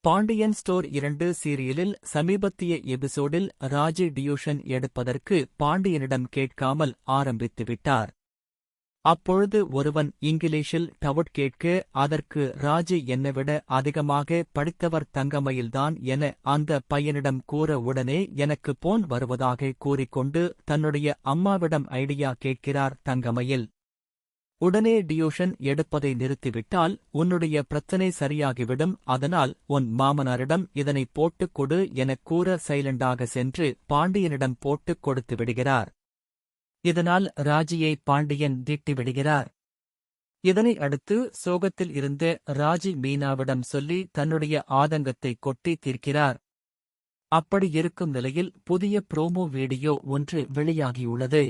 Pandian store 2 சீரியலில் சமீபத்திய எபிசோடில் ராஜி டியூஷன் எடுப்பதற்கு பாண்டியனிடம் கேட்காமல் ஆரம்பித்துவிட்டார். அப்பொழுது ஒருவன் இங்கிலீஷில் டவுட் கேட்க, அதற்கு ராஜி என்னைவிட அதிகமாக படித்தவர் தங்கமயில்தான் என அந்த பையனிடம் கூற, உடனே எனக்கு போன் வருவதாக கூறிக்கொண்டு தன்னுடைய அம்மாவிடம் ஐடியா கேட்கிறார் தங்கமயில். உடனே டியூஷன் எடுப்பதை நிறுத்திவிட்டால் உன்னுடைய பிரச்சனை சரியாகிவிடும், அதனால் உன் மாமனாரிடம் இதனை போட்டுக் கொடு எனக் கூற சைலண்டாக சென்று பாண்டியனிடம் போட்டுக் கொடுத்து விடுகிறார். இதனால் ராஜியை பாண்டியன் திட்டிவிடுகிறார். இதனை அடுத்து சோகத்தில் இருந்த ராஜி மீனாவிடம் சொல்லி தன்னுடைய ஆதங்கத்தை கொட்டி தீர்க்கிறார். அப்படி இருக்கும் நிலையில் புதிய ப்ரோமோ வீடியோ ஒன்று வெளியாகியுள்ளது.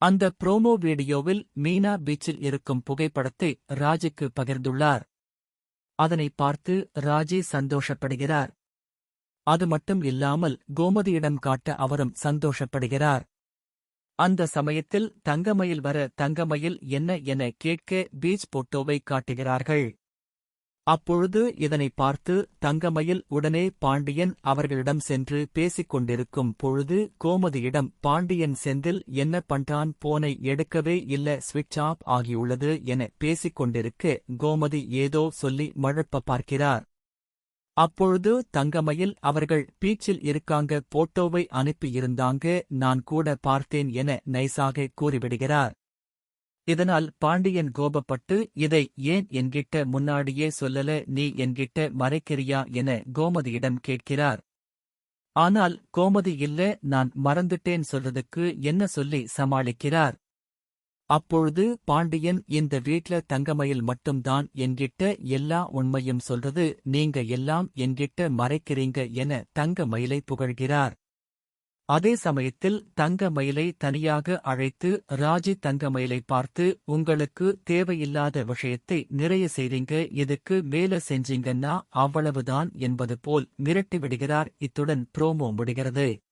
அந்த ப்ரோமோ வீடியோவில் மீனா பீச்சில் இருக்கும் புகைப்படத்தை ராஜிக்கு பகிர்ந்துள்ளார். அதனை பார்த்து ராஜி சந்தோஷப்படுகிறார். அது மட்டும் இல்லாமல் கோமதியிடம் காட்ட அவரும் சந்தோஷப்படுகிறார். அந்த சமயத்தில் தங்கமயில் வர, தங்கமயில் என்ன என கேட்க பீச் போட்டோவை காட்டுகிறார்கள். அப்பொழுது இதனை பார்த்து தங்கமயில் உடனே பாண்டியன் அவர்களிடம் சென்று பேசிக் கொண்டிருக்கும் பொழுது கோமதியிடம், பாண்டியன் செந்தில் என்ன பண்றான், போனை எடுக்கவே இல்ல, ஸ்விட்ச் ஆஃப் ஆகியுள்ளது என பேசிக் கொண்டிருக்க கோமதி ஏதோ சொல்லி மழப்ப பார்க்கிறார். அப்பொழுது தங்கமயில், அவர்கள் பீச்சில் இருக்காங்க, போட்டோவை அனுப்பியிருந்தாங்க, நான் கூட பார்த்தேன் என நைசாக கூறிவிடுகிறார். இதனால் பாண்டியன் கோபப்பட்டு, இதை ஏன் என்கிட்ட முன்னாடியே சொல்லல, நீ என்கிட்ட மறைக்கிறியா என கோமதியிடம் கேட்கிறார். ஆனால் கோமதி இல்ல, நான் மறந்துட்டேன் சொல்றதுக்கு என்ன சொல்லி சமாளிக்கிறார். அப்பொழுது பாண்டியன், இந்த வீட்ல தங்கமயில் மட்டும்தான் என்கிட்ட எல்லா உண்மையும் சொல்றது, நீங்க எல்லாம் என்கிட்ட மறைக்கிறீங்க என தங்கமயிலை புகழ்கிறார். அதே சமயத்தில் தங்கமயிலை தனியாக அழைத்து ராஜி தங்கமயிலை பார்த்து, உங்களுக்கு தேவையில்லாத விஷயத்தை நிறைய செய்றீங்க, இதுக்கு மேல செஞ்சீங்கன்னா அவ்வளவுதான் என்பது போல் மிரட்டிவிடுகிறார். இத்துடன் ப்ரோமோ முடிகிறது.